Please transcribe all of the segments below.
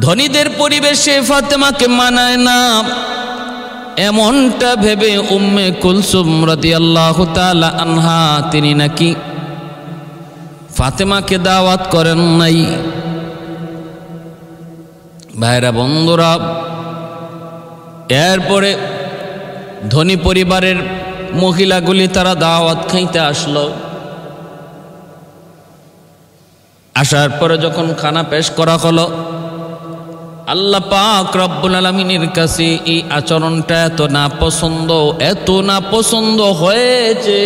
ধনীদের পরিবেশে ফাতেমাকে মানায় না, এমনটা ভেবে উম্মে কুলসুম রাদিয়াল্লাহু তাআলা আনহা তিনি নাকি ফাতেমাকে দাওয়াত করেন নাই। ভাইরা বন্ধুরা, এরপরে ধনী পরিবারের মহিলাগুলি তারা দাওয়াত খাইতে আসলো। আসার পরে যখন খানা পেশ করা হলো, আল্লাহ পাক রব্বুল আলামিনের কাছে এই আচরণটা এত নাপছন্দ হয়েছে।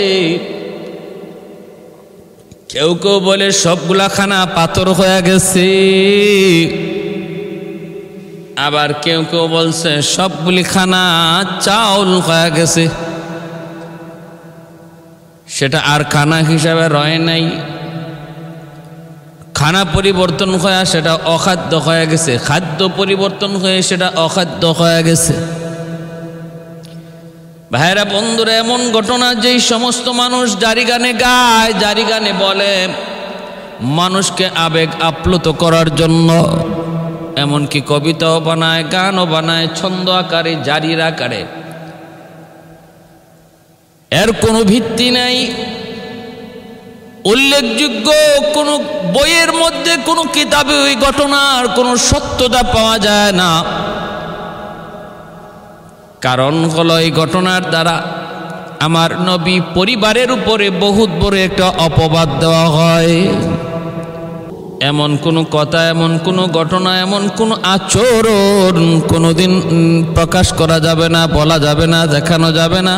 কেউ কেউ বলে সবগুলা খানা পাথর হয়ে গেছে, আবার কেউ কেউ বলছে সবগুলি খানা চাউল হয়ে গেছে, সেটা আর খানা হিসাবে রয় নাই। খানা পরিবর্তন হয়ে সেটা অখাদ্য হয়ে গেছে, খাদ্য পরিবর্তন হয়ে সেটা অখাদ্য হয়ে গেছে। ভাইরা বন্ধুরা, এমন ঘটনা যেই সমস্ত মানুষ জারি গানে গায়, জারি গানে বলে, মানুষকে আবেগ আপ্লুত করার জন্য, এমনকি কবিতাও বানায়, গানও বানায়, ছন্দ আকারে, জারির আকারে। এর কোনো ভিত্তি নাই, উল্লেখযোগ্য কোন বইয়ের মধ্যে, কোন কিতাবে ওই ঘটনার কোন সত্যতা পাওয়া যায় না। কারণ হলো এই ঘটনার দ্বারা আমার নবী পরিবারের উপরে বহুত বড় একটা অপবাদ দেওয়া হয়। এমন কোন কথা, এমন কোন ঘটনা, এমন কোন আচরণ কোনোদিন প্রকাশ করা যাবে না, বলা যাবে না, দেখানো যাবে না,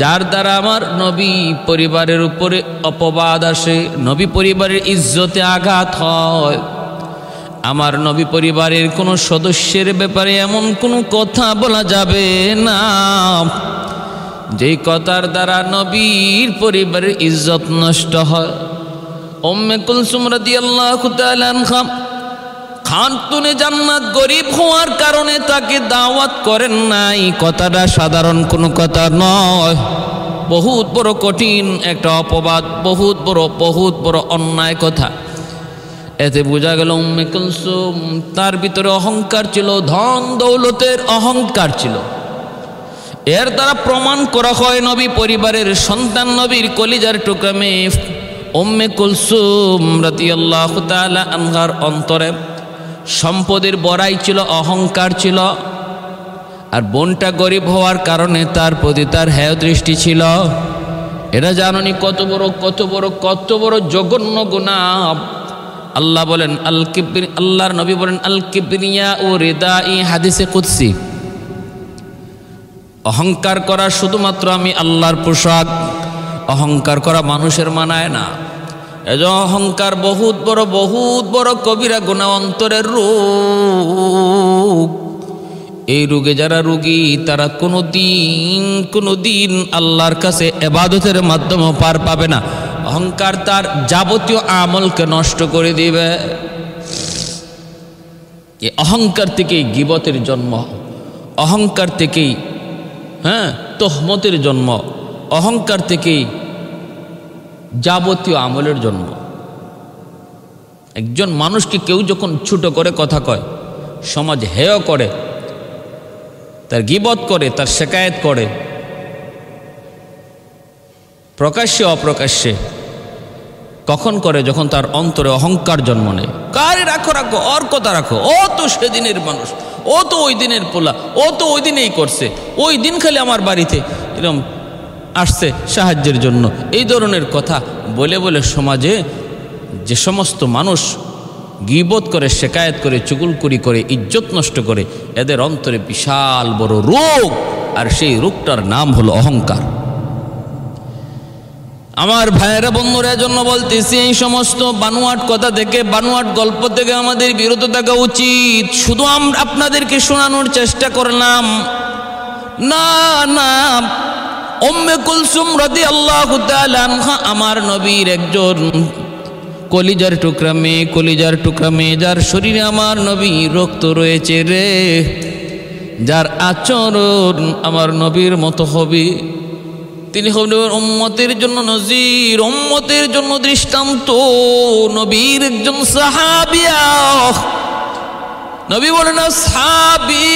যার দ্বারা আমার নবী পরিবারের উপরে অপবাদ আসে, নবী পরিবারের ইজ্জতে আঘাত হয়। আমার নবী পরিবারের কোনো সদস্যের ব্যাপারে এমন কোনো কথা বলা যাবে না যেই কথার দ্বারা নবীর পরিবারের ইজ্জত নষ্ট হয়। উম্মে কুলসুম রাদিয়াল্লাহু তাআলা আনহা খানতুনে জান্নাত গরিব হওয়ার কারণে তাকে দাওয়াত করেন নাই, কথাটা সাধারণ কোনো কথা নয়, বহুত বড় কঠিন একটা অপবাদ, বহুত বড় অন্যায় কথা। এতে বোঝা গেল উম্মে কুলসুম তার ভিতরে অহংকার ছিল, ধন দৌলতের অহংকার ছিল। এর দ্বারা প্রমাণ করা হয় নবী পরিবারের সন্তান, নবীর কলিজার টুকরা মেয়ে উম্মে কুলসুম রাদিয়াল্লাহু তাআলা আনহার অন্তরে সম্পদের বড়াই ছিল, অহংকার ছিল। আর বোনটা গরিব হওয়ার কারণে তার প্রতি তার হেয় দৃষ্টি ছিল। এরা জাননি কত বড় জঘন্য গুনাহ। আল্লাহ বলেন আল্লাহর নবী বলেন আল কিবরিয়া ও রিদাই, হাদিসে কুদসি। অহংকার করা শুধুমাত্র আমি আল্লাহর পোশাক, অহংকার করা মানুষের মানায় না। এজন্য অহংকার বহুত বড় কবিরা গুনাহ, অন্তরের রোগ। এই রোগে যারা রোগী তারা কোনোদিন আল্লাহর কাছে ইবাদতের মাধ্যমে পার পাবে না। অহংকার তার যাবতীয় আমলকে নষ্ট করে দিবে। এই অহংকার থেকেই গীবতের জন্ম, অহংকার থেকেই তোহমতের জন্ম, অহংকার থেকেই যাবতীয় আমলের জন্ম। একজন মানুষকে কেউ যখন ছোট করে কথা কয়, সমাজ হেয় করে, তার গীবত করে, তার শিকায়েত করে, প্রকাশ্যে অপ্রকাশ্যে, কখন করে? যখন তার অন্তরে অহংকার জন্ম নেয়। কারে রাখো, ওর কথা রাখো, ও তো সেদিনের মানুষ, ও তো ওই দিনের পোলা, ও তো ওই দিনেই করছে, ওই দিন খালি আমার বাড়িতে এরকম আসছে সাহায্যের জন্য। এই ধরনের কথা বলে বলে সমাজে যে সমস্ত মানুষ গীবত করে, শিকায়েত করে, চুগলখড়ি করে, ইজ্জত নষ্ট করে, এদের অন্তরে বিশাল বড় রোগ, আর সেই রোগটার নাম হলো অহংকার। আমার ভাইয়েরা বন্ধুরা, জন্য বলতেছি এই সমস্ত বানোয়াট কথা থেকে, বানোয়াট গল্প থেকে আমাদের বিরত থাকা উচিত। শুধু আমরা আপনাদেরকে শোনানোর চেষ্টা করলাম না। উম্মে কুলসুম রাদিয়াল্লাহু তাআলা আনহা আমার নবীর একজন কলিজার টুকরা মেয়ে, যার শরীরে আমার নবী রক্ত রয়েছে রে, যার আচরণ আমার নবীর মতো হবে। তিনি হলেন উম্মতের জন্য নজির, উম্মতের জন্য দৃষ্টান্ত, নবীর একজন সাহাবিয়া। নবী বলেন আসহাবী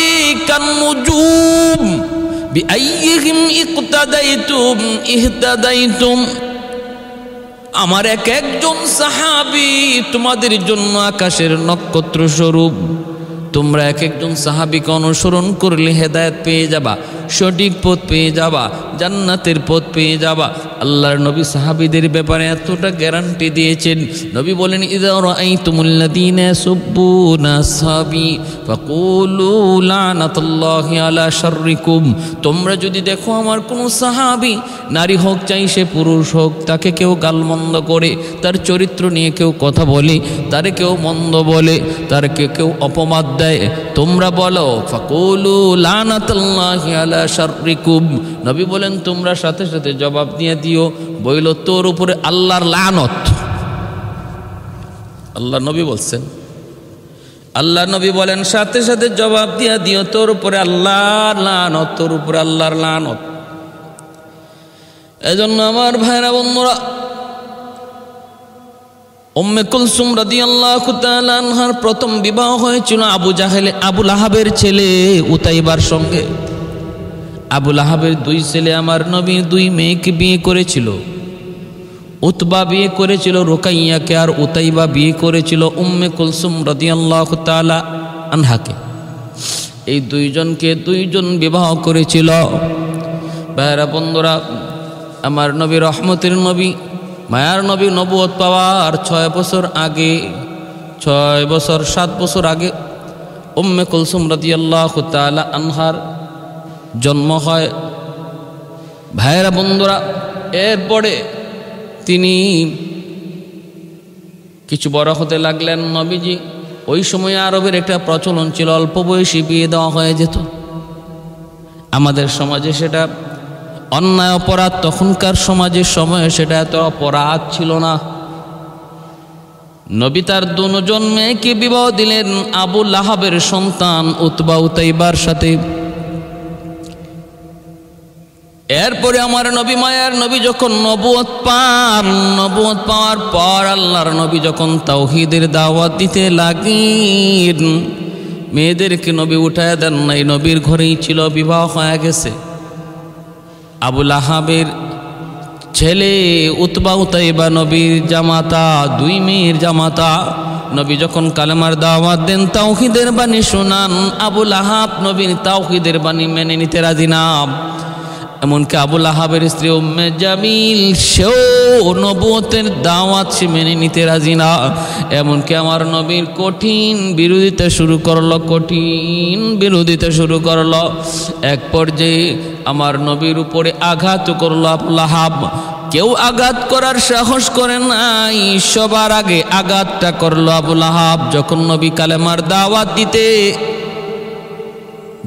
কান্নুজুম বিআইয়িহিম ইকতাদাইতুম ইহতাদাইতুম। আমার এক একজন সাহাবী তোমাদের জন্য আকাশের নক্ষত্র স্বরূপ। তোমরা এক একজন সাহাবীকে অনুসরণ করলে হেদায়েত পেয়ে যাবা, সঠিক পথ পেয়ে যাবা, জান্নাতের পথ পেয়ে যাবা। আল্লাহর নবী সাহাবীদের ব্যাপারে এতটা গ্যারান্টি দিয়েছেন। নবী বলেন ইযা রাআইতুমুল্লাযীনা ইয়াসুব্বুনা আসহাবী ফাকুলু লানাতুল্লাহি আলা শাররিকুম। তোমরা যদি দেখো আমার কোনো সাহাবী, নারী হোক চাই সে পুরুষ হোক, তাকে কেউ গালমন্দ করে, তার চরিত্র নিয়ে কেউ কথা বলে, তারে কেউ মন্দ বলে, তারকে কেউ অপমান দেয়, তোমরা বলো ফাকুলু লানাতুল্লাহি আলা শাররিকুম। নবী বলেন তোমরা সাথে সাথে জবাব দিয়ে দিও, বইল তোর উপরে আল্লাহর লানত। আল্লাহ নবী বলছেন, আল্লাহ নবী বলেন সাথে সাথে জবাব দিয়ে দিও তোর উপরে আল্লাহর লানত, তোর উপরে আল্লাহর লানত। এজন্য আমার ভাইরা বন্ধুরা, উম্মে কুলসুম রাদিয়াল্লাহু তাআলা আনহার প্রথম বিবাহ হয়েছিল আবু লাহাবের ছেলে উতাইবার সঙ্গে। আবু লাহাবের দুই ছেলে আমার নবীর দুই মেয়েকে বিয়ে করেছিল। উতবা বিয়ে করেছিল রুকাইয়াকে, আর উতাইবা বিয়ে করেছিল উম্মে কুলসুম রাদিয়াল্লাহু তাআলা আনহাকে। এই দুইজনকে দুইজন বিবাহ করেছিল। ভাইরা বন্ধুরা, আমার নবী রহমতের নবী, মায়ার নবী নবুয়ত পাওয়ার 6 বছর আগে, 6 বছর 7 বছর আগে উম্মে কুলসুম রাদিয়াল্লাহু তাআলা আনহার জন্ম হয়। ভাইরা বন্ধুরা, এরপরে তিনি কিছু বড় হতে লাগলেন। নবীজি, ওই সময় আরবের একটা প্রচলন ছিল অল্প বয়সী বিয়ে দেওয়া হয়ে যেত। আমাদের সমাজে সেটা অন্যায় অপরাধ, তখনকার সমাজের সময়ে সেটা এত অপরাধ ছিল না। নবী তার দুজন মেয়েকে বিবাহ দিলেন আবু লাহাবের সন্তান উতবা উতাইবার সাথে। এরপরে আমার নবী, মায়ার নবী যখন নবুয়ত পান, নবুয়ত পাওয়ার পর আল্লাহর নবী যখন তাওহীদের দাওয়াত দিতে লাগলেন, মেয়েদেরকে নবী উঠায় দেন নাই, নবীর ঘরেই ছিল, বিবাহ হয়ে গেছে। আবু লাহাবের ছেলে উতবা উতাইবা নবীর জামাতা, দুই মেয়ের জামাতা। নবী যখন কালেমার দাওয়াত দেন, তাওহীদের বাণী শোনান, আবু লাহাব নবীর তাওহীদের বাণী মেনে নিতে রাজি না। এমনকি আবু লাহাবের স্ত্রী উম্মে জামিল, সেও নবুয়তের দাওয়াত সে মেনে নিতে রাজি না। এমনকি আমার নবীর কঠিন বিরোধিতা শুরু করলো, কঠিন বিরোধিতা শুরু করলো। এক পর্যায়ে আমার নবীর উপরে আঘাত করলো আবু লাহাব। কেউ আঘাত করার সাহস করে নাই, সবার আগে আঘাতটা করলো আবু লাহাব। যখন নবী কালেমার দাওয়াত দিতে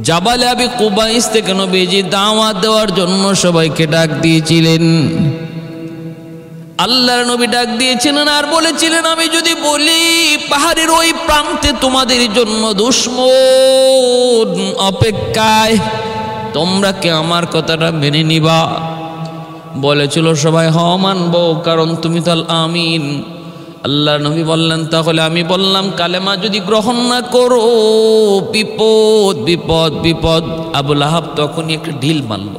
জাবালে আবি কুবাইস থেকে নবীজি দাওয়াত দেওয়ার জন্য সবাইকে ডাক দিয়েছিলেন। আল্লাহর নবী ডাক দিয়েছিলেন আর বলেছিলেন, আমি যদি বলি পাহাড়ের ওই প্রান্তে তোমাদের জন্য দুশমন অপেক্ষায়, তোমরা কি আমার কথাটা মেনে নিবা? বলেছিল সবাই, হ মানব, কারণ তুমি তো আল আমিন। আল্লাহ নবী বললেন, তাহলে আমি বললাম কালেমা যদি গ্রহণ না করো বিপদ বিপদ বিপদ। আবু লাহাব তখনই একটা ঢিল মারল,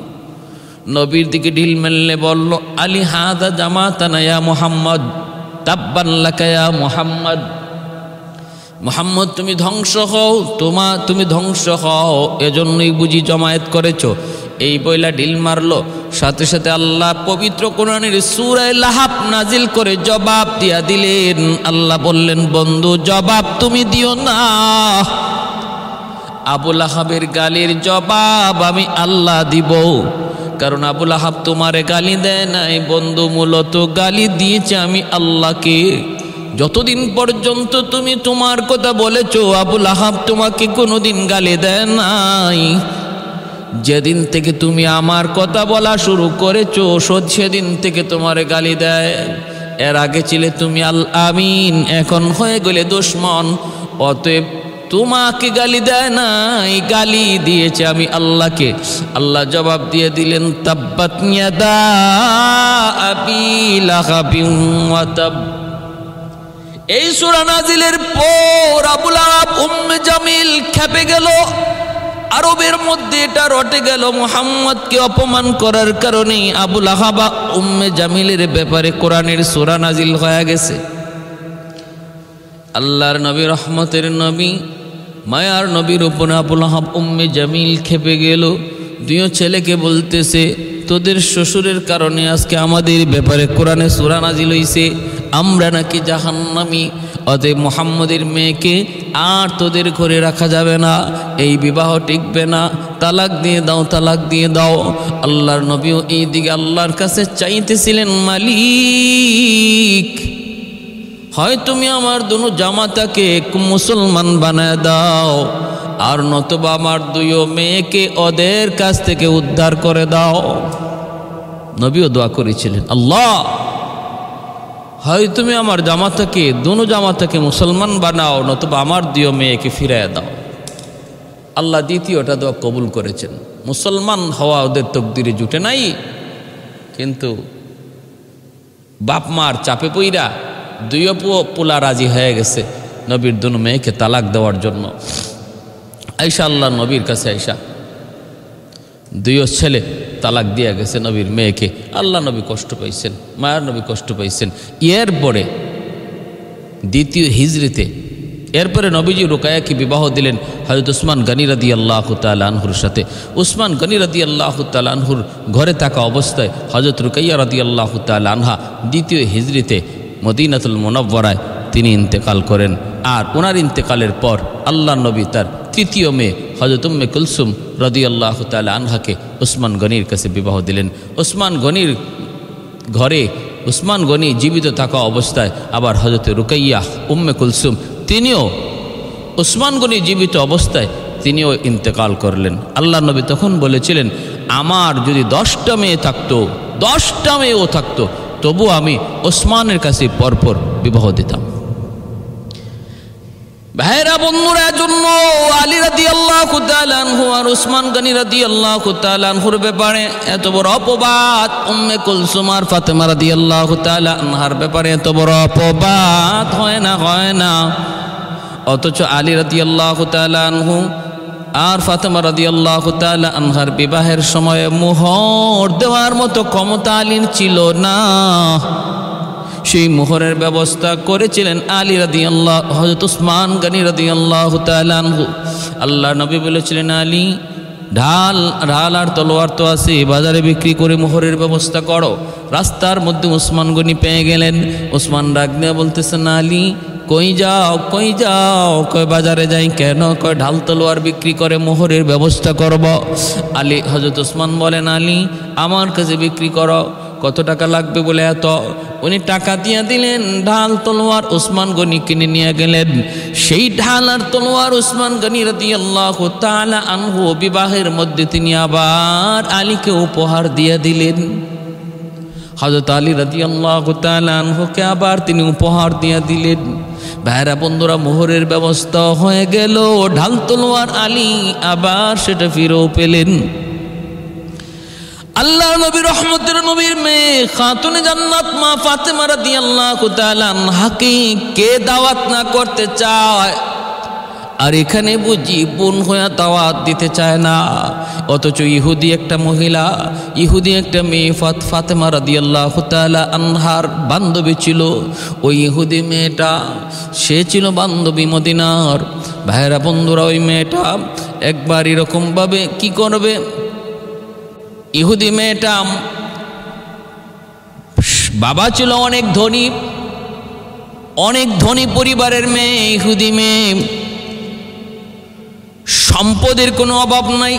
নবীর দিকে ঢিল মারলে বলল, আলী হাদা জামাতানা ইয়া মুহাম্মদ, তাব্বান লাকা ইয়া মুহাম্মদ। মুহাম্মদ তুমি ধ্বংস হও, তুমি ধ্বংস হও, এজন্যই বুঝি জমায়েত করেছো। এই বইলা ঢিল মারলো। সাথে সাথে আল্লাহ পবিত্র কোরআনের সূরা লাহাব নাজিল করে জবাব দিয়া দিলেন। আল্লাহ বললেন, বন্ধু জবাব তুমি দিও না, আবু লাহাবের গালির জবাব আমি আল্লাহ দিব। কারণ আবু লাহাব তোমারে গালি দেয় নাই বন্ধু, মূলত গালি দিয়েছে আমি আল্লাহকে। যতদিন পর্যন্ত তুমি তোমার কথা বলেছো, আবু লাহাব তোমাকে কোনোদিন গালি দেয় নাই। যেদিন থেকে তুমি আমার কথা বলা শুরু করেছো, সেদিন থেকে তোমারে গালি দেয়। এর আগে ছিলে তুমি আল আমিন, এখন হয়ে গেলে দুশমন। অতএব তোমাকে গালি দেয় নাই, গালি দিয়েছে আমি আল্লাহকে। আল্লাহ জবাব দিয়ে দিলেন, তাব্বাত ইয়াদা আবি লাহাবিন ওয়া তাব। এই সূরা নাজিলের পর আবু লাহাব, উম্মে জামিল খেপে গেল। আরবের মধ্যে এটা রটে গেল, মুহাম্মদকে অপমান করার কারণে আবু লাহাব উম্মে জামিলের ব্যাপারে কোরআনের সূরা নাজিল হয়ে গেছে। আল্লাহর নবী, রহমতের নবী, মায়ার নবীর উপরে আবু লাহাব উম্মে জামিল খেপে গেল। দুই ছেলেকে বলতেছে, তোদের শ্বশুরের কারণে আজকে আমাদের ব্যাপারে কোরআনে সূরা নাজিল হইছে, আমরা নাকি জাহান্নামী, অতএব মুহাম্মদের মেয়েকে আর তোদের ঘরে রাখা যাবে না, এই বিবাহ টিকবে না, তালাক দিয়ে দাও, তালাক দিয়ে দাও। আল্লাহর নবীও এই দিকে আল্লাহর কাছে চাইতেছিলেন, মালিক হয় তুমি আমার দুনো জামাতাকে মুসলমান বানায় দাও, আর নতুবা আমার দুইও মেয়েকে ওদের কাছ থেকে উদ্ধার করে দাও। নবীও দোয়া করেছিলেন, আল্লাহ হয় তুমি আমার জামাতাকে, দুনো জামাতাকে মুসলমান বানাও, নতুবা আমার দুইও মেয়েকে ফিরাইয়া দাও। আল্লাহ দ্বিতীয়টা দোয়া কবুল করেছেন। মুসলমান হওয়া ওদের তকদিরে জুটে নাই, কিন্তু বাপ মার চাপে পইরা দুইও পোলা রাজি হয়ে গেছে নবীর দুনো মেয়েকে তালাক দেওয়ার জন্য। আয়েশা আল্লাহ নবীর কাছে আয়েশা, দুইও ছেলে তালাক দিয়ে গেছে নবীর মেয়েকে। আল্লাহ নবী কষ্ট পাইছেন, মায়ার নবী কষ্ট পাইছেন। এরপরে দ্বিতীয় হিজরিতে এরপরে নবীজি রুকায়াকে বিবাহ দিলেন হযরত উসমান গনি রাদিয়াল্লাহু তাআলা আনহুর সাথে। উসমান গনি রাদিয়াল্লাহু তাআলা আনহুর ঘরে থাকা অবস্থায় হযরত রুকাইয়া রাদিয়াল্লাহু তাআলা আনহা দ্বিতীয় হিজরিতে মদিনাতুল মুনাওয়ারায় তিনি ইন্তেকাল করেন। আর ওনার ইন্তেকালের পর আল্লাহ নবী তার তৃতীয় মেয়ে হযরত উম্মে কুলসুম রাদিয়াল্লাহু তাআলা আনহাকে উসমান গনির কাছে বিবাহ দিলেন। উসমান গনির ঘরে উসমান গনি জীবিত থাকা অবস্থায় আবার হযরত রুকাইয়া উম্মে কুলসুম তিনিও উসমান গনি জীবিত অবস্থায় তিনিও ইন্তেকাল করলেন। আল্লাহ নবী তখন বলেছিলেন, আমার যদি 10টা মেয়ে থাকতো, 10টা মেয়েও থাকতো, তবু আমি ওসমানের কাছে পরপর বিবাহ দিতাম। ভাইরা বন্ধুরা, জন্য আলী রাদিয়াল্লাহু তাআলা আনহু আর উসমান গনি রাদিয়াল্লাহু তাআলা আনহুর ব্যাপারে এত বড় অপবাদ, উম্মে কুলসুম আর ফাতেমা রাদিয়াল্লাহু তাআলা আনহার ব্যাপারে এত বড় অপবাদ হয় না। অথচ আলী রাদিয়াল্লাহু তাআলা আনহু আর ফাতেমা রাদিয়াল্লাহু তাআলা আনহার বিবাহের সময়ে মোহর দেওয়ার মতো ক্ষমতা আলীর ছিল না। সেই মোহরের ব্যবস্থা করেছিলেন আলী রাদিয়াল্লাহু, হযরত উসমান গনি রাদিয়াল্লাহু তাআলা আনহু। আল্লাহ নবী বলেছিলেন, আলী ঢাল আর তলোয়ার তো আছে, বাজারে বিক্রি করে মোহরের ব্যবস্থা করো। রাস্তার মধ্যে উসমান গনি পেয়ে গেলেন। উসমান ডাক দিয়ে বলতেছেন, আলী কই যাও? কই বাজারে যাই কেন? কই ঢাল তলোয়ার বিক্রি করে মোহরের ব্যবস্থা করব। আলী হযরত উসমান বলেন, আলী আমার কাছে বিক্রি করো। কত টাকা লাগবে বলে এত? উনি টাকা দিয়ে দিলেন, ঢাল তলোয়ার উসমান গনি কিনে নিয়ে গেলেন। সেই ঢাল আর তলোয়ার উসমান গনি রাদিয়াল্লাহু তাআলা আনহু বিবাহের মধ্যে তিনি আবার আলীকে উপহার দিয়ে দিলেন। হযরত আলী রাদিয়াল্লাহু তাআলা আনহুকে আবার তিনি উপহার দিয়ে দিলেন। ভাইরা বন্ধুরা, মোহরের ব্যবস্থা হয়ে গেল, ঢাল তলোয়ার আলী আবার সেটা ফিরেও পেলেন। আল্লাহ নবী, রহমতের নবীর মেয়ে খাতুনে জান্নাত মা ফাতেমা রাদিয়াল্লাহু তাআলা আনহাকে কে দাওয়াত না করতে চায়? আর এখানে বুঝি বোন হয়ে দাওয়াত দিতে চায় না। অথচ ইহুদি একটা মহিলা, ইহুদি একটা মেয়ে ফাতেমা রাদিয়াল্লাহু তাআলা আনহার বান্ধবী ছিল। ওই ইহুদি মেয়েটা, সে ছিল বান্ধবী মদিনার। ভাইরা বন্ধুরা, ওই মেয়েটা একবার এরকমভাবে কি করবে, ইহুদি মেয়েটা বাবা ছিল অনেক ধনী পরিবারের মেয়ে। ইহুদি মেয়ে, সম্পদের কোনো অভাব নাই,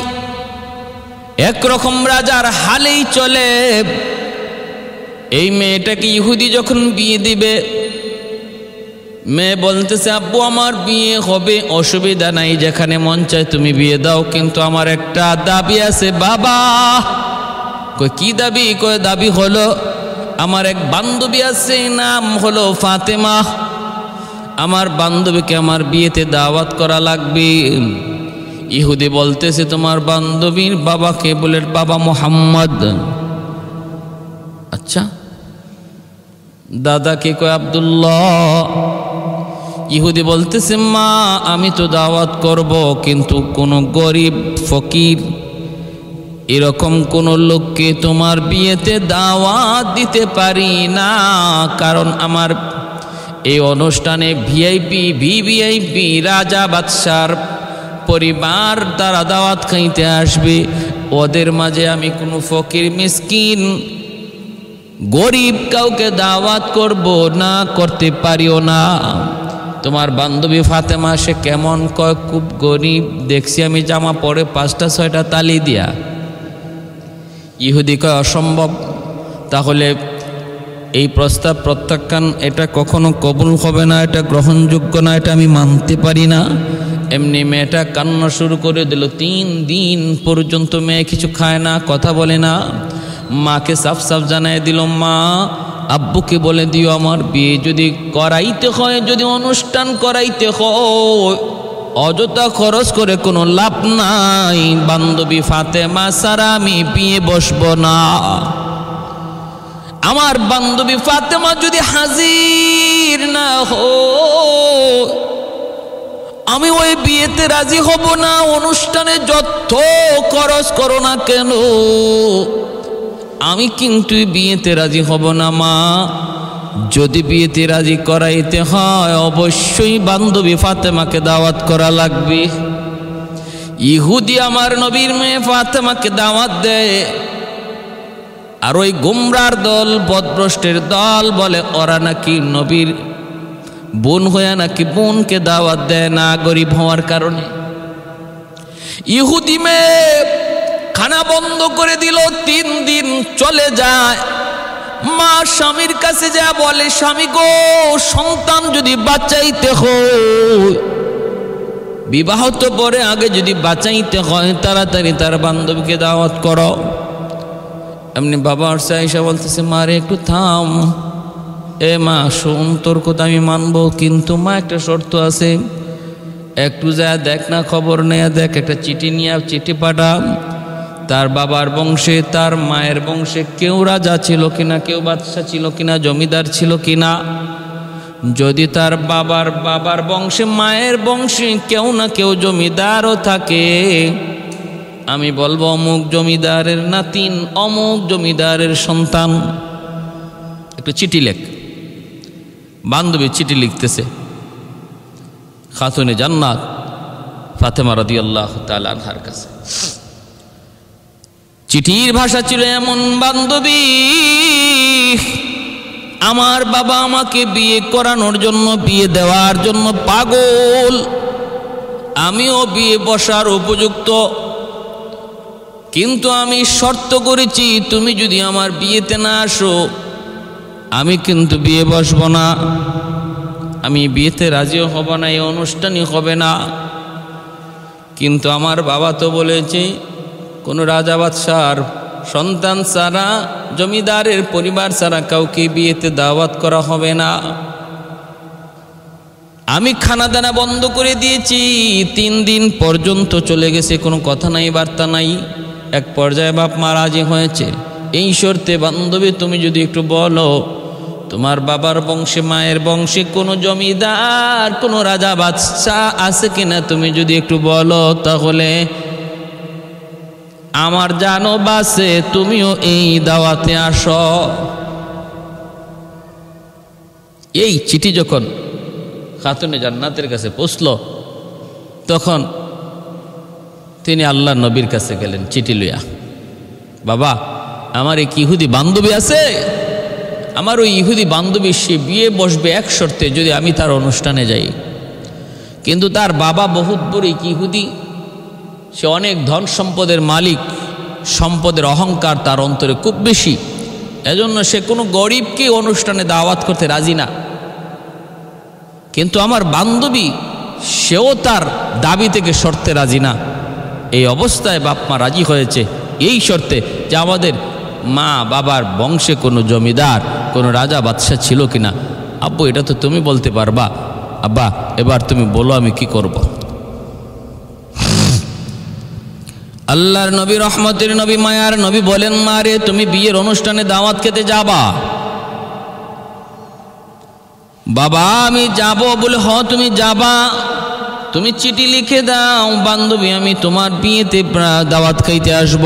একরকম রাজার হালেই চলে। এই মেয়েটাকে ইহুদি যখন বিয়ে দিবে, মেয়ে বলতেছে, আব্বু আমার বিয়ে হবে, অসুবিধা নাই, যেখানে মন চায় তুমি বিয়ে দাও, কিন্তু আমার একটা দাবি আছে। বাবা কই কি দাবি? কই দাবি হলো আমার এক বান্ধবী আছে, নাম হলো ফাতেমা, আমার বান্ধবীকে আমার বিয়েতে দাওয়াত করা লাগবে। ইহুদি বলতেছে, তোমার বান্ধবীর বাবাকে? বলে বাবা মুহাম্মদ। আচ্ছা, দাদাকে? কয় আব্দুল্লাহ। ইহুদি বলতেছে, মা আমি তো দাওয়াত করব, কিন্তু কোনো গরিব ফকির এরকম কোন লোককে তোমার বিয়েতে দাওয়াত দিতে পারি না, কারণ আমার এই অনুষ্ঠানে ভিভিআইপি রাজা বাদশার পরিবার তারা দাওয়াত খাইতে আসবে, ওদের মাঝে আমি কোনো ফকির মিসকিন গরিব কাউকে দাওয়াত করব না, করতে পারিও না। তোমার বান্ধবী ফাতেমা সে কেমন? কয় খুব গরিব, দেখছি আমি জামা পরে 5টা 6টা তালি দিয়া। ইহুদি কয় অসম্ভব, তাহলে এই প্রস্তাব প্রত্যাখ্যান, এটা কখনো কবুল হবে না, এটা গ্রহণযোগ্য না, এটা আমি মানতে পারি না। এমনি মেয়েটা কান্না শুরু করে দিল। 3 দিন পর্যন্ত মেয়ে কিছু খায় না, কথা বলে না। মাকে সাফ সাফ জানাই দিল, মা আব্বুকে বলে দিও আমার বিয়ে যদি করাইতে হয়, যদি অনুষ্ঠান করাইতে হয়, অযথা খরচ করে কোনো লাভ নাই, বান্ধবী ফাতেমা ছাড়া আমি বিয়ে বসবো না। আমার বান্ধবী ফাতেমা যদি হাজির না হয়, আমি ওই বিয়েতে রাজি হব না। অনুষ্ঠানে যত খরচ করো না কেন, আমি কিন্তু বিয়েতে রাজি হব না। মা যদি বিয়েতে রাজি করাইতে হয়, অবশ্যই বান্ধবী ফাতেমাকে দাওয়াত করা লাগবে। ইহুদি আমার নবীর মেয়ে ফাতেমাকে দাওয়াত দেয়, আর ওই গুমরার দল, বদভ্রষ্টের দল বলে ওরা নাকি নবীর বোন হয়ে নাকি বোনকে দাওয়াত দেয় না গরিব হওয়ার কারণে। ইহুদি মেয়ে খানা বন্ধ করে দিল, 3 দিন চলে যায়। মা স্বামীর কাছে যা বলে, স্বামী গো সন্তান যদি বাঁচাইতে হয়, বিবাহ তো পরে, আগে যদি বাঁচাইতে হয় তাড়াতাড়ি তার বান্ধবীকে দাওয়াত করো। এমনি বাবা আসছে, আয়েশা বলতেছে, মা রে একটু থাম, এ মা শোন তোর কথা আমি মানবো, কিন্তু মা একটা শর্ত আছে, একটু যা দেখ না, খবর নেয়া দেখ, একটা চিঠি নিয়ে চিঠি পাঠা। তার বাবার বংশে তার মায়ের বংশে কেউ রাজা ছিল কিনা, কেউ বাদশাহ ছিল কিনা, জমিদার ছিল কিনা। যদি তার বাবার বংশে মায়ের বংশে কেউ না কেউ জমিদারও থাকে, আমি বলবো অমুক জমিদারের নাতিন, অমুক জমিদারের সন্তান। একটু চিঠি লেখ। বান্ধবী চিঠি লিখতেছে খাতুনে জান্নাত ফাতেমা রাদিয়াল্লাহু তাআলা আনহার কাছে। চিঠির ভাষা ছিল এমন, বান্ধবী আমার বাবা আমাকে বিয়ে করানোর জন্য, বিয়ে দেওয়ার জন্য পাগল, আমিও বিয়ে বসার উপযুক্ত, কিন্তু আমি শর্ত করেছি তুমি যদি আমার বিয়েতে না আসো আমি কিন্তু বিয়ে বসব না, আমি বিয়েতে রাজিও হব না, এই অনুষ্ঠানই হবে না। কিন্তু আমার বাবা তো বলেছে কোনো রাজা বাদশার সন্তান ছাড়া, জমিদারের পরিবার ছাড়া কাউকে বিয়েতে দাওয়াত করা হবে না। আমি খানা দানা বন্ধ করে দিয়েছি, 3 দিন পর্যন্ত চলে গেছে, কোনো কথা নাই, বার্তা নাই। এক পর্যায়ে বাপ মা রাজি হয়েছে, এই শর্তে বান্ধবী তুমি যদি একটু বলো তোমার বাবার বংশে মায়ের বংশে কোনো জমিদার কোনো রাজা বাদশাহ আছে কিনা, তুমি যদি একটু বলো তাহলে আমার জানো বাসে তুমিও এই দাওয়াতে আসো। এই চিঠি যখন খাতুনে জান্নাতের কাছে পৌঁছল, তখন তিনি আল্লাহ নবীর কাছে গেলেন চিঠি লইয়া। বাবা আমার এক ইহুদি বান্ধবী আছে, আমার ওই ইহুদি বান্ধবী সে বিয়ে বসবে এক শর্তে, যদি আমি তার অনুষ্ঠানে যাই। কিন্তু তার বাবা বহুত বড় ইহুদি, সে অনেক ধন সম্পদের মালিক, সম্পদের অহংকার তার অন্তরে খুব বেশি, এজন্য সে কোনো গরিবকে অনুষ্ঠানে দাওয়াত করতে রাজি না। কিন্তু আমার বান্ধবী সেও তার দাবি থেকে শর্তে রাজি না। এই অবস্থায় বাপ মা রাজি হয়েছে এই শর্তে যে আমাদের মা বাবার বংশে কোনো জমিদার কোনো রাজা বাদশাহ ছিল কিনা। আব্বু এটা তো তুমি বলতে পারবা, আব্বা এবার তুমি বলো আমি কি করব। আল্লাহর নবী রহমতের নবী মায়ার নবী বলেন, মা রে তুমি বিয়ের অনুষ্ঠানে দাওয়াত খেতে যাবা, বাবা আমি যাব বলে, হ তুমি যাবা, তুমি চিঠি লিখে দাও বান্ধবী আমি তোমার বিয়েতে দাওয়াত খাইতে আসব।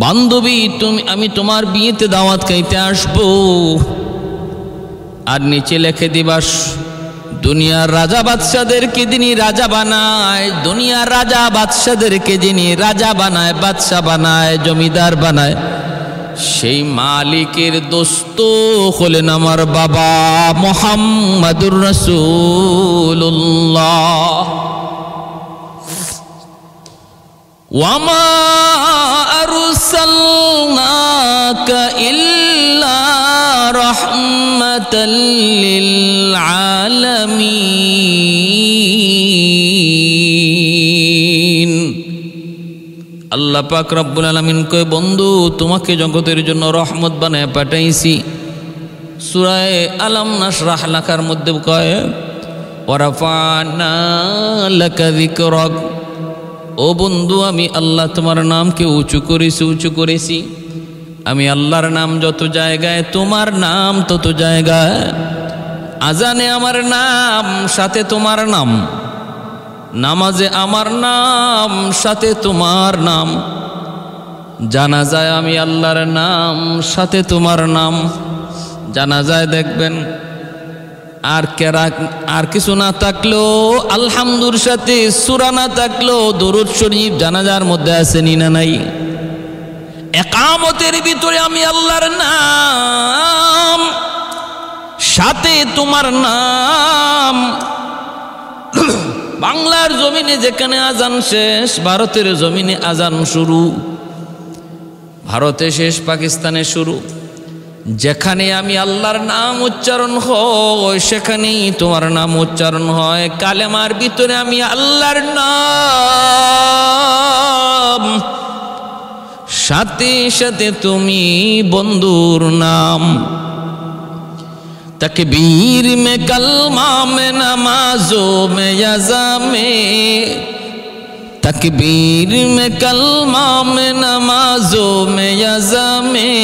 বান্ধবী আমি তোমার বিয়েতে দাওয়াত খাইতে আসব। আর নিচে লিখে দিবাস, দুনিয়ার রাজা বাদশাদেরকে যিনি রাজা বানায়, দুনিয়ার রাজা বাদশাদেরকে যিনি রাজা বানায়, বাদশা বানায়, জমিদার বানায়, সেই মালিকের দোস্ত হলেন আমার বাবা মুহাম্মাদুর রাসূলুল্লাহ। ওয়ামা আরসালনাকা ইল্লা রাহমাতাল লিল আলামিন। আল্লাহ পাক রব্বুল আলামিন কয়, বন্ধু তোমাকে জগতের জন্য রহমত বানায় পাঠাইছি। সূরা আলাম নাশরাহ লাকার মধ্যে কয়, ওয়ারাফা'না লাকা যিকরাক, ও বন্ধু আমি আল্লাহ তোমার নামকে উঁচু করেছি। আমি আল্লাহর নাম যত জায়গায়, তোমার নাম তত জায়গায়। আজানে আমার নাম, সাথে তোমার নাম। নামাজে আমার নাম, সাথে তোমার নাম। জানাজায় আমি আল্লাহর নাম, সাথে তোমার নাম। জানাজায় দেখবেন আর কিছু না থাকলেও আলহামদুর সাথে সূরা না থাকলেও দরুদ শরীফ জানাজার মধ্যে আছে নি না নাই? ইকামতের ভিতরে আমি আল্লাহর নাম, সাথে তোমার নাম। বাংলার জমিনে যেখানে আজান শেষ, ভারতের জমিনে আজান শুরু। ভারতে শেষ, পাকিস্তানে শুরু। যেখানে আমি আল্লাহর নাম উচ্চারণ হয় সেখানেই তোমার নাম উচ্চারণ হয়। কালেমার ভিতরে আমি আল্লাহর নাম, সাথে সাথে তুমি বন্ধুর নাম। तकबीर में कलमा में नमाजों में यज़ा में, तकबीर में कलमा में नमाजों में यज़ा में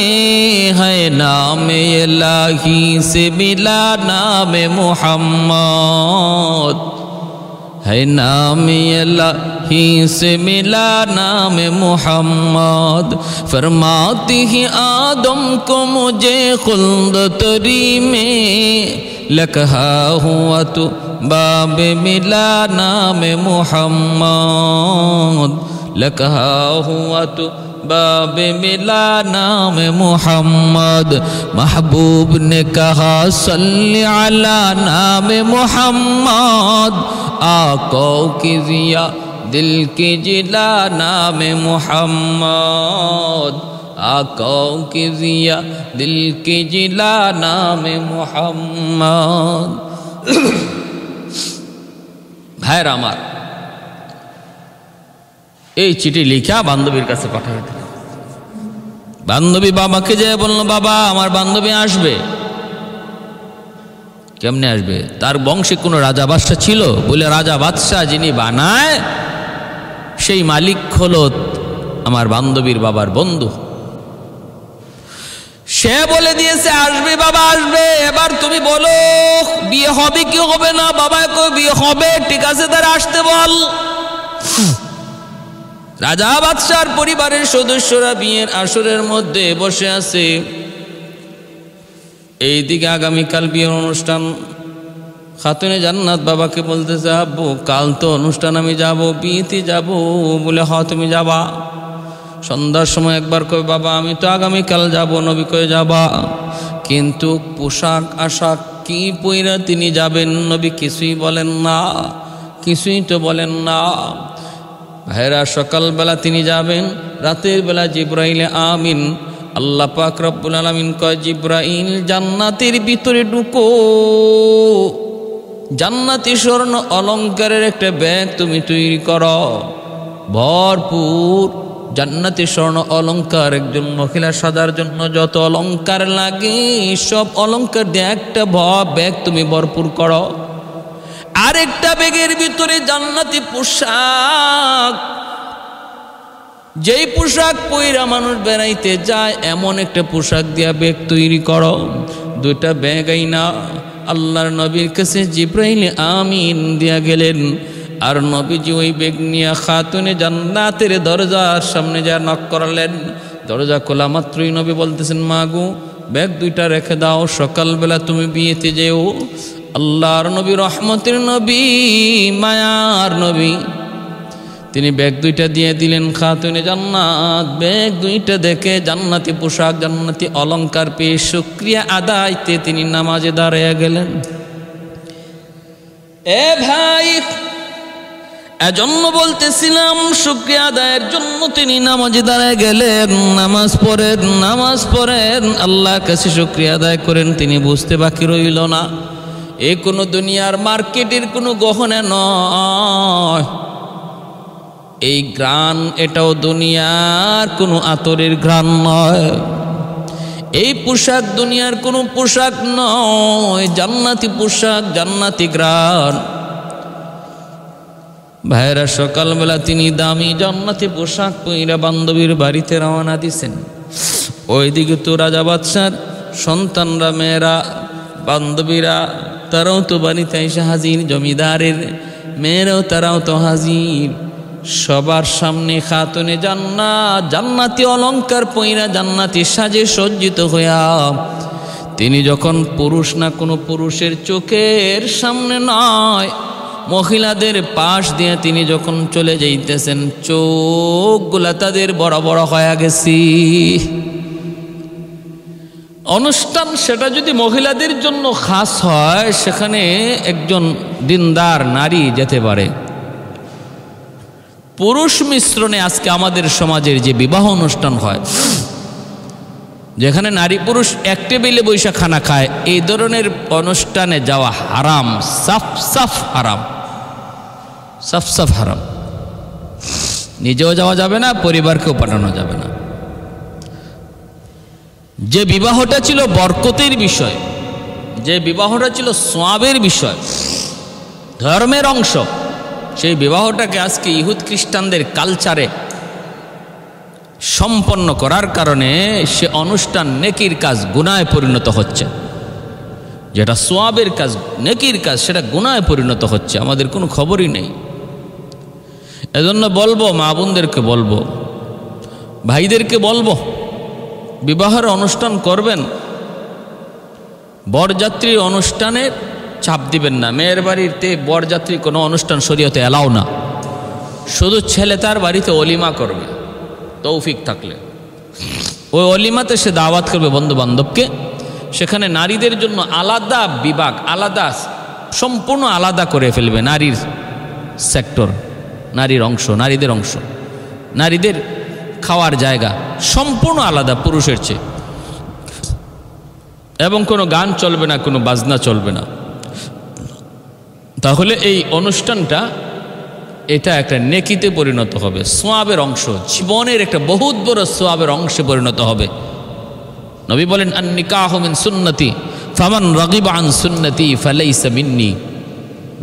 है नाम इलाही से मिला नाम मुहम्मद, है नाम इलाही से मिला नाम मुहम्मद। फरमाती ही आदम को मुझे खुल्द तरी में, लकहा हुआ तो बाब मिला नाम मुहम्मद, लकहा हुआ तो बाब मिला नाम मुहम्मद। महबूब ने कहा सल्ली अला नाम मुहम्मद, आका की जिया दिल की जिला नाम मुहम्मद, आका की जिया दिल की जिला नाम मुहम्मद। ভাইয়ের আমার, এই চিঠি লিখা বান্ধবীর কাছে পাঠাবে। বান্ধবী বাবাকে যে বলল, বাবা আমার বান্ধবী আসবে। কেমনে আসবে? তার বংশে কোনো রাজা বাদশা ছিল? বলে রাজা বাদশাহ যিনি বানায় সেই মালিক হলো আমার বান্ধবীর বাবার বন্ধু। সে বলে দিয়েছে আসবে বাবা আসবে। এবার তুমি বলো বিয়ে হবে কি হবে না? বাবা কই বিয়ে হবে, ঠিক আছে তারা আসতে বল। রাজা বাদশার পরিবারের সদস্যরা বিয়ের আসরের মধ্যে বসে আছে। এইদিকে আগামীকাল বিয়ের অনুষ্ঠান। খাতুনে জান্নাত বাবাকে বলতেছে, আব্বু কাল তো অনুষ্ঠান, আমি যাব, বিয়েতে যাব। বলে হ তুমি যাবা। সন্ধ্যার সময় একবার কই, বাবা আমি তো আগামীকাল যাব। নবী কয়ে যাবা, কিন্তু পোশাক আশাক কি পইরা তিনি যাবেন? নবী কিছুই বলেন না, কিছুই তো বলেন না। ভাইরা সকালবেলা তিনি যাবেন, রাতের বেলা জিব্রাইল আমিন আল্লাহ পাক রব্বুল আলামিন কয়, জিব্রাইল জান্নাতের ভিতরে ঢুকো, জান্নাতি স্বর্ণ অলংকারের একটা ব্যাগ তুমি তৈরি করো, ভরপুর জান্নাতি স্বর্ণ অলংকার। একজন মহিলা সাজার জন্য যত অলংকার লাগে সব অলংকার দিয়ে একটা ব্যাগ তুমি ভরপুর করো। আরেকটা ব্যাগের ভিতরে জান্নাতি পোশাক, যেই পোশাক পইরা মানুষ বেড়াইতে যায় এমন একটা পোশাক দিয়া ব্যাগ তৈরি করো। দুইটা ব্যাগ আইনা আল্লাহর নবীর কাছে জিব্রাইল আমিন দিয়া গেলেন। আর নবীজি ওই ব্যাগ নিয়ে খাতুনে জান্নাতের দরজার সামনে যা নক করলেন। দরজা খোলা মাত্রই নবী বলতেছেন, মা গো ব্যাগ দুইটা রেখে দাও, সকালবেলা তুমি বিয়েতে যেও। আল্লাহর নবী, রহমতের নবী, মায়ার নবী, তিনি ব্যাগ দুইটা দিয়ে দিলেন খাতুনে জান্নাত। ব্যাগ দুইটা দেখে জান্নাতি পোশাক, জান্নাতি অলংকার পেয়ে শুকরিয়া আদায়তে তিনি নামাজে দাঁড়িয়ে গেলেন। এ ভাই, এজন্য বলতেছিলাম শুকরিয়া আদায়ের জন্য তিনি নামাজে দাঁড়িয়ে গেলেন। নামাজ পড়েন আল্লাহর কাছে শুকরিয়া আদায় করেন। তিনি বুঝতে বাকি রইল না, এ কোনো দুনিয়ার মার্কেটের কোনো গহনা নয়, এই ঘ্রাণ এটাও দুনিয়ার কোনো আতরের ঘ্রাণ নয়, এই পোশাক দুনিয়ার কোনো পোশাক নয়, জান্নাতি পোশাক, জান্নাতি ঘ্রাণ। ভাইরা, সকালবেলা তিনি দামি জান্নাতি পোশাক পইরা বান্ধবীর বাড়িতে রওনা দিছেন। ওইদিকে তো রাজা বাদশার সন্তানরা, মেয়েরা, বান্ধবীরা, তারাও তো বাড়িতে এসে হাজির, জমিদারের মেয়েরাও তারাও তো হাজির। সবার সামনে খাতুনে জান্নাত, জান্নাতি অলংকার পইরা, জান্নাতি সাজে সজ্জিত হইয়া তিনি যখন পুরুষ না কোনো পুরুষের চোখের সামনে নয়, মহিলাদের পাশ দিয়ে তিনি যখন চলে যাইতেছেন, চোখগুলা তাদের বড় বড় হয়ে গেছি। অনুষ্ঠান সেটা যদি মহিলাদের জন্য খাস হয়, সেখানে একজন দিনদার নারী যেতে পারে। পুরুষ মিশ্রণে আজকে আমাদের সমাজের যে বিবাহ অনুষ্ঠান হয়, যেখানে নারী পুরুষ এক টেবিলে বৈশা খানা খায়, এই ধরনের অনুষ্ঠানে যাওয়া হারাম, সাফ সাফ হারাম, সাফ সাফ হারাম। নিজেও যাওয়া যাবে না, পরিবারকেও পাঠানো যাবে না। যে বিবাহটা ছিল বরকতের বিষয়, যে বিবাহটা ছিল সোয়াবের বিষয়, ধর্মের অংশ, সেই বিবাহটাকে আজকে ইহুদ খ্রিস্টানদের কালচারে সম্পন্ন করার কারণে সে অনুষ্ঠান নেকির কাজ গুনাহে পরিণত হচ্ছে। যেটা সোয়াবের কাজ, নেকির কাজ, সেটা গুনাহে পরিণত হচ্ছে। আমাদের কোনো খবরই নেই। এজন্য বলবো, মা বোনদেরকে বলবো, ভাইদেরকে বলবো, বিবাহের অনুষ্ঠান করবেন, বরযাত্রীর অনুষ্ঠানে চাপ দিবেন না। মেয়ের বাড়িতে বরযাত্রী কোনো অনুষ্ঠান শরীয়তে এলাও না। শুধু ছেলে তার বাড়িতে অলিমা করবে, তৌফিক থাকলে ওই অলিমাতে সে দাওয়াত করবে বন্ধু বান্ধবকে। সেখানে নারীদের জন্য আলাদা বিভাগ, আলাদা, সম্পূর্ণ আলাদা করে ফেলবে নারীর সেক্টর, নারীর অংশ, নারীদের অংশ, নারীদের খাওয়ার জায়গা সম্পূর্ণ আলাদা পুরুষের চেয়ে। এবং কোনো গান চলবে না, কোনো বাজনা চলবে না। তাহলে এই অনুষ্ঠানটা, এটা একটা নেকিতে পরিণত হবে, সোয়াবের অংশ, জীবনের একটা বহুত বড় সোয়াবের অংশে পরিণত হবে। নবী বলেন, আন নিকাহু মিন সুন্নতি ফামান রাগিবা আন সুন্নতি ফালাইসা মিন্নি।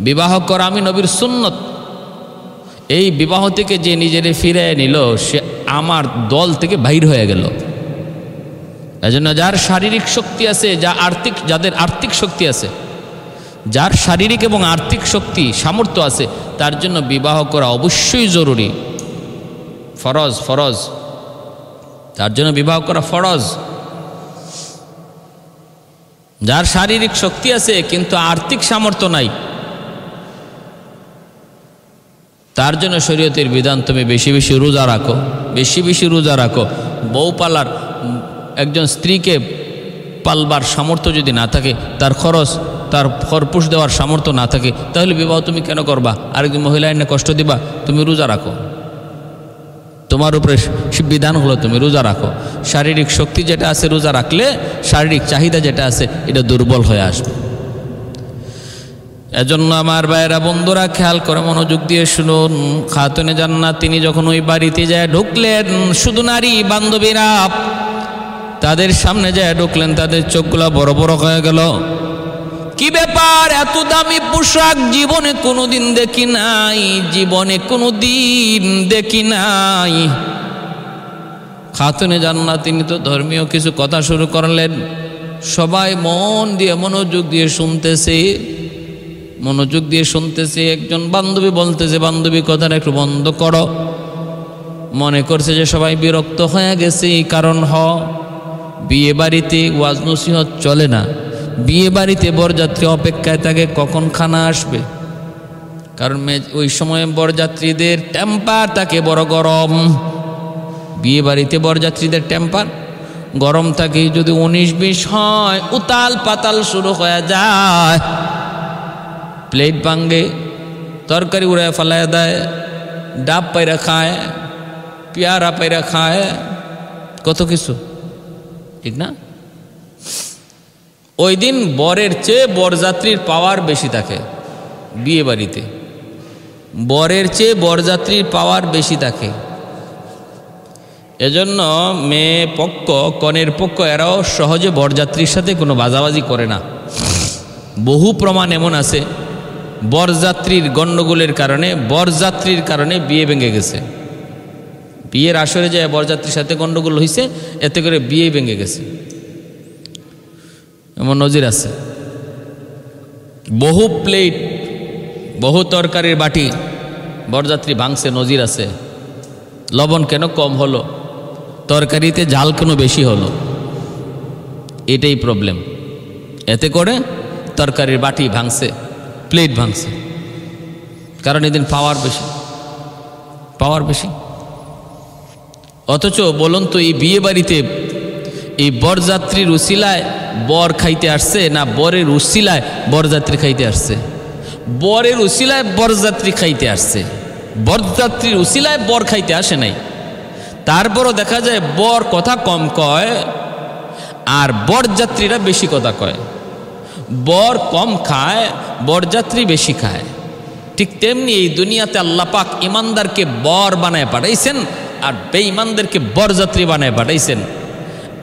বিবাহ করা আমি নবীর সুন্নত। এই বিবাহ থেকে যে নিজেরে ফিরে নিল, সে আমার দল থেকে বাইর হয়ে গেল। এজন্য যার শারীরিক শক্তি আছে, যাদের আর্থিক শক্তি আছে, যার শারীরিক এবং আর্থিক শক্তি, সামর্থ্য আছে, তার জন্য বিবাহ করা অবশ্যই জরুরি, ফরজ, ফরজ। তার জন্য বিবাহ করা ফরজ। যার শারীরিক শক্তি আছে কিন্তু আর্থিক সামর্থ্য নাই, তার জন্য শরীয়তের বিধান, তুমি বেশি বেশি রোজা রাখো, বেশি বেশি রোজা রাখো। বউ পালার, একজন স্ত্রীকে পালবার সামর্থ্য যদি না থাকে, তার খরচ, তার খরপোশ দেওয়ার সামর্থ্য না থাকে, তাহলে বিবাহ তুমি কেন করবা? আরেকজন মহিলা এনে কষ্ট দিবা? তুমি রোজা রাখো, তোমার উপরে বিধান হলো তুমি রোজা রাখো। শারীরিক শক্তি যেটা আছে, রোজা রাখলে শারীরিক চাহিদা যেটা আছে এটা দুর্বল হয়ে আসবে। এজন্য আমার ভাইয়েরা, বন্ধুরা, খেয়াল করে মনোযোগ দিয়ে শুনুন। খাতুনে জান্নাত তিনি যখন ওই বাড়িতে যায় ঢুকলেন, শুধু নারী বান্ধবীরা তাদের সামনে যায় ঢুকলেন, তাদের চোখগুলা বড় বড় হয়ে গেল। কি ব্যাপার, এত দামি পোশাক জীবনে কোনোদিন দেখি নাই, জীবনে কোনোদিন দেখি নাই। খাতুনে জান্নাত তিনি তো ধর্মীয় কিছু কথা শুরু করলেন। সবাই মন দিয়ে মনোযোগ দিয়ে শুনতেছে। একজন বান্ধবী বলতেছে, বান্ধবী কথাটা একটু বন্ধ করো। মনে করছে যে সবাই বিরক্ত হয়ে গেছে, কারণ বিয়ে বাড়িতে ওয়াজ নসিহত চলে না, বিয়ে বাড়িতে বরযাত্রী অপেক্ষায় থাকে কখন খানা আসবে। কারণ ওই সময় বরযাত্রীদের টেম্পার থাকে বড় গরম, বিয়ে বাড়িতে বরযাত্রীদের টেম্পার গরম থাকে। যদি 19-20 হয় উতাল পাতাল শুরু হয়ে যায়, প্লেট ভাঙ্গে, তরকারি উড়ায় ফেলায় দেয়, ডাব পাইরা খায়, পেয়ারা পাইরা খায়, কত কিছু, ঠিক না? ওই দিন বরের চেয়ে বরযাত্রীর পাওয়ার বেশি থাকে বিয়ে বাড়িতে, বরের চেয়ে বরযাত্রীর পাওয়ার বেশি থাকে। এজন্য মেয়ে পক্ষ, কনের পক্ষ, এরাও সহজে বরযাত্রীর সাথে কোনো বাজাবাজি করে না। বহু প্রমাণ এমন আছে বরযাত্রীর গণ্ডগোলের কারণে, বরযাত্রীর কারণে বিয়ে ভেঙে গেছে। বিয়ের আসরে যায় বরযাত্রীর সাথে গণ্ডগোল হয়েছে, এতে করে বিয়ে ভেঙে গেছে, এমন নজির আছে। বহু প্লেট, বহু তরকারির বাটি বরযাত্রী ভাঙছে, নজির আছে। লবণ কেন কম হলো, তরকারিতে ঝাল কেন বেশি হলো, এটাই প্রবলেম। এতে করে তরকারির বাটি ভাঙছে, প্লেট ভাঙছে, কারণ এদিন পাওয়ার বেশি। অথচ বলুন তো, এই বিয়ে বাড়িতে এই বরযাত্রীর উসিলায় বর খাইতে আসছে না বরের উসিলায় বরযাত্রী খাইতে আসছে? বরের উসিলায় বরযাত্রী খাইতে আসছে, বরযাত্রীর উসিলায় বর খাইতে আসে নাই। তারপরও দেখা যায় বর কথা কম কয় আর বরযাত্রীরা বেশি কথা কয়। বর কম খায়, বরযাত্রী বেশি খায়। ঠিক তেমনি এই দুনিয়াতে আল্লাহ পাক ইমানদারকে বর বানায় পাঠাইছেন আর বেঈমানদেরকে বরযাত্রী বানায় পাঠাইছেন।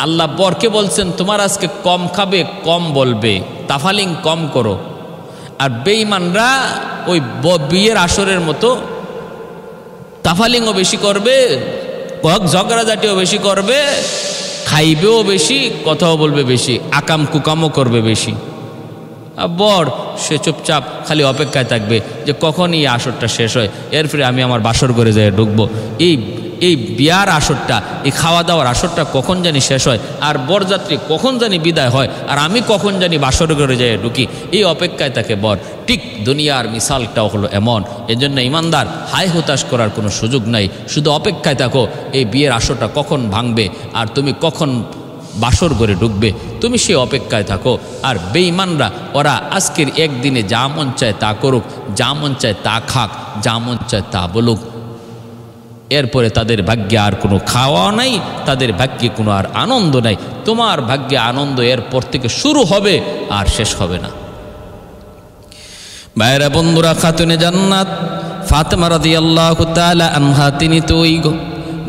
আল্লাহ বরকে বলছেন তোমার আজকে কম খাবে, কম বলবে, তাফালিং কম করো। আর বেঈমানরা ওই বিয়ের আসরের মতো তাফালিংও বেশি করবে, ঝগড়াঝাটিও বেশি করবে, খাইবেও বেশি, কথাও বলবে বেশি, আকাম কুকামও করবে বেশি। আর বর সে চুপচাপ খালি অপেক্ষায় থাকবে যে কখন এই আসরটা শেষ হয়, এরপরে আমি আমার বাসর ঘরে যেয়ে ঢুকবো। এই বিয়ার আসরটা, এই খাওয়া দাওয়ার আসরটা কখন জানি শেষ হয়, আর বরযাত্রী কখন জানি বিদায় হয়, আর আমি কখন জানি বাসর ঘরে যেয়ে ঢুকি, এই অপেক্ষায় থাকে বর। ঠিক দুনিয়ার মিসালটাও হলো এমন। এজন্য ইমানদার হাই হতাশ করার কোনো সুযোগ নাই, শুধু অপেক্ষায় থাকো এই বিয়ের আসরটা কখন ভাঙবে আর তুমি কখন বাসর ঘরে ঢুকবে, তুমি সে অপেক্ষায় থাকো। আর বেঈমানরা ওরা আজকের একদিনে যা মন চায় তা করুক, যা মন চায় তা খাক, যা মন চায় তা বলুক, এরপরে তাদের ভাগ্যে আর কোনো খাওয়া নাই, তাদের ভাগ্যে কোনো আর আনন্দ নাই। তোমার ভাগ্যে আনন্দ এরপর থেকে শুরু হবে আর শেষ হবে না। ভাইরা বন্ধুরা, খাতুনে জান্নাত ফাতেমা রাদিয়াল্লাহু তাআলা আনহা, তিনি তো ওই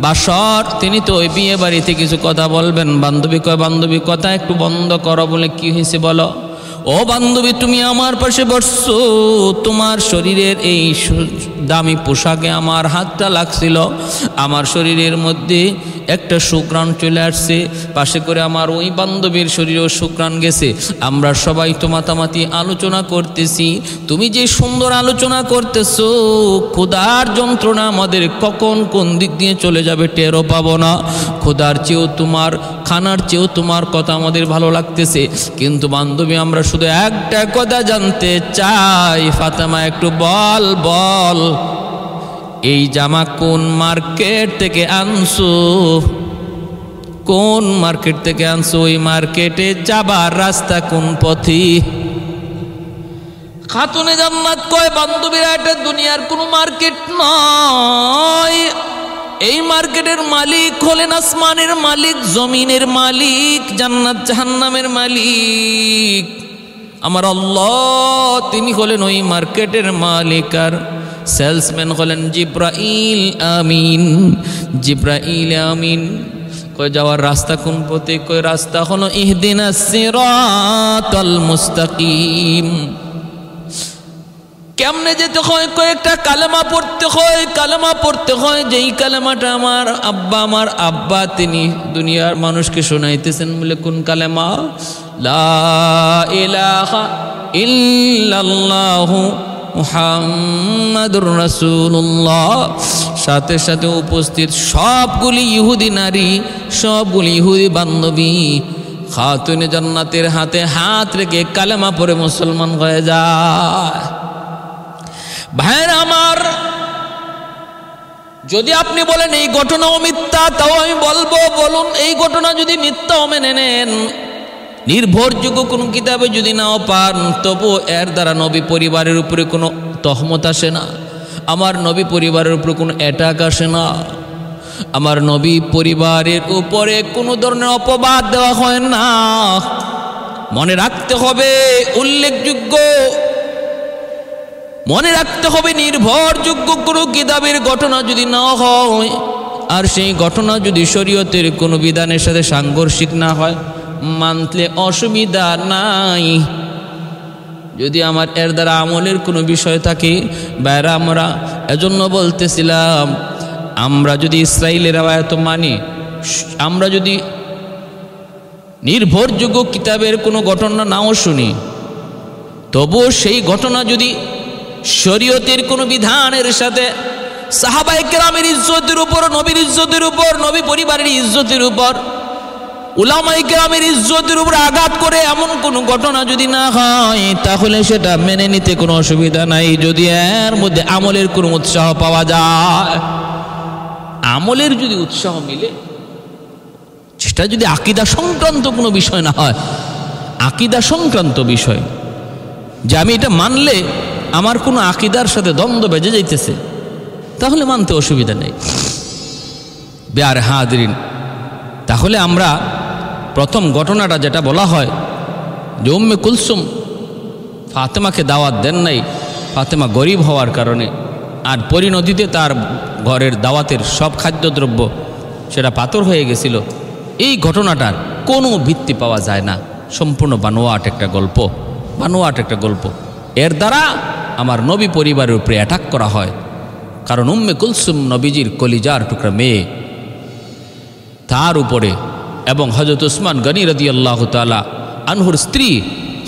বাসর, তিনি তো ওই বিয়ে বাড়িতে কিছু কথা বলবেন। বান্ধবী কয়, বান্ধবী কথা একটু বন্ধ করো। বলে কি হয়েছে বলো? ও বান্ধবী, তুমি আমার পাশে বসছো, তোমার শরীরের এই দামি পোশাকে আমার হাতটা লাগছিল, আমার শরীরের মধ্যে একটা সুঘ্রাণ চলে আসছে, পাশে করে আমার ওই বান্ধবীর শরীরেও সুঘ্রাণ গেছে। আমরা সবাই তো মাতামাতি আলোচনা করতেছি, তুমি যে সুন্দর আলোচনা করতেছো, ক্ষুধার যন্ত্রণা আমাদের কখন কোন দিক দিয়ে চলে যাবে টেরও পাবো না। ক্ষুধার চেয়েও তোমার, খানার চেয়েও তোমার কথা আমাদের ভালো লাগতেছে। কিন্তু বান্ধবী, আমরা শুধু একটা কথা জানতে চাই, ফাতেমা একটু বল, এই জামা কোন মার্কেট থেকে আনছো? কোন মার্কেট থেকে আনছো? ওই মার্কেটে যাবার রাস্তা কোন পথে? খাতুনে জান্নাত কয়, বান্ধবীরা, এটা দুনিয়ার কোন মার্কেট নয়, এই মার্কেটের মালিক হলেন আসমানের মালিক, জমিনের মালিক, জান্নাত জাহান্নামের মালিক আমার আল্লাহ। তিনি হলেন ওই মার্কেটের মালিক, আর সেলসম্যান হলেন জিব্রাইল আমিন। জিব্রাইল আমিন কই যাওয়ার রাস্তা কোন পথে? কই রাস্তা হলো ইহদিনাস সিরাতাল মুস্তাকিম। কেমনে যেতে হয়? কয়েকটা কালেমা পড়তে হয়, কালেমা পড়তে হয়, যেই কালেমাটা আমার আব্বা তিনি দুনিয়ার মানুষকে শোনাইতেছেন। বলে কোন কালেমা? লা ইলাহা ইল্লাল্লাহু মুহাম্মাদুর রাসূলুল্লাহ। সাথে সাথে উপস্থিত সবগুলি ইহুদি নারী, সবগুলি ইহুদি বান্ধবী খাতুনে জান্নাতের হাতে হাত রেখে কালেমা পড়ে মুসলমান হয়ে যায়। ভাইরা আমার, যদি আপনি বলেন এই ঘটনাও মিথ্যা, তাও আমি বলবো, বলুন এই ঘটনা যদি মিথ্যাও মেনে নেন, নির্ভরযোগ্য কোনো কিতাবে যদি নাও পান, তবু এর দ্বারা নবী পরিবারের উপরে কোনো তহমত আসে না, আমার নবী পরিবারের উপরে কোনো অ্যাটাক আসে না, আমার নবী পরিবারের উপরে কোনো ধরনের অপবাদ দেওয়া হয় না। মনে রাখতে হবে উল্লেখযোগ্য, মনে রাখতে হবে নির্ভরযোগ্য কোনো কিতাবের ঘটনা যদি না হয়, আর সেই ঘটনা যদি শরীয়তের কোনো বিধানের সাথে সাংঘর্ষিক না হয়, মানলে অসুবিধা নাই। যদি আমার এর দ্বারা আমলের কোনো বিষয় থাকে, বাইরা আমরা এজন্য বলতেছিলাম, আমরা যদি ইসরাইলের রাওয়ায়াত মানি, আমরা যদি নির্ভরযোগ্য কিতাবের কোনো ঘটনা নাও শুনি, তবুও সেই ঘটনা যদি শরীয়তের কোনো বিধানের সাথে, সাহাবায়ে কেরামের ইজ্জতের উপর, নবীর ইজ্জতের উপর, নবী পরিবারের ইজ্জতের উপর, উলামায়ে কেরামের ইজ্জতের উপর আঘাত করে এমন কোনো ঘটনা যদি না হয়, তাহলে সেটা মেনে নিতে কোনো অসুবিধা নাই, যদি এর মধ্যে আমলের কোনো উৎসাহ পাওয়া যায়। আমলের যদি উৎসাহ মিলে, সেটা যদি আকীদা সংক্রান্ত কোনো বিষয় না হয়, আকীদা সংক্রান্ত বিষয়, যে আমি এটা মানলে আমার কোনো আকীদার সাথে দ্বন্দ্ব বেজে যাইতেছে, তাহলে মানতে অসুবিধা নেই। বেয়ার হাজরিন, তাহলে আমরা প্রথম ঘটনাটা যেটা বলা হয় যে উম্মে কুলসুম ফাতেমাকে দাওয়াত দেন নাই, ফাতেমা গরিব হওয়ার কারণে, আর পরিণতিতে তার ঘরের দাওয়াতের সব খাদ্যদ্রব্য সেটা পাথর হয়ে গেছিল। এই ঘটনাটার কোনো ভিত্তি পাওয়া যায় না, সম্পূর্ণ বানোয়াট একটা গল্প, বানোয়াট একটা গল্প। এর দ্বারা আমার নবী পরিবারের উপরে অ্যাটাক করা হয়, কারণ উম্মে কুলসুম নবীজির কলিজার টুকরা মেয়ে, তার উপরে, এবং হযরত উসমান গনি রাদিয়াল্লাহু তাআলা আনহুর স্ত্রী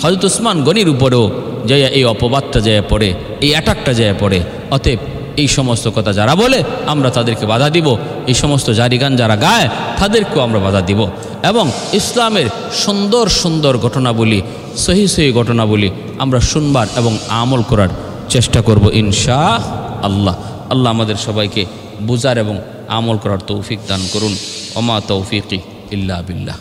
হযরত উসমান গনির উপরেও যে এই অপবাদটা যায় পড়ে, এই অ্যাটাকটা যায় পড়ে। অতএব এই সমস্ত কথা যারা বলে আমরা তাদেরকে বাধা দিব, এই সমস্ত জারিগান যারা গায় তাদেরকেও আমরা বাধা দিব, এবং ইসলামের সুন্দর সুন্দর ঘটনাবলী, সহি সহি ঘটনাবলী আমরা শুনবার এবং আমল করার চেষ্টা করব ইনশাআল্লাহ। আল্লাহ আমাদের সবাইকে বুঝার এবং আমল করার তৌফিক দান করুন। ওমা তৌফিকি ইল্লা বিল্লাহ।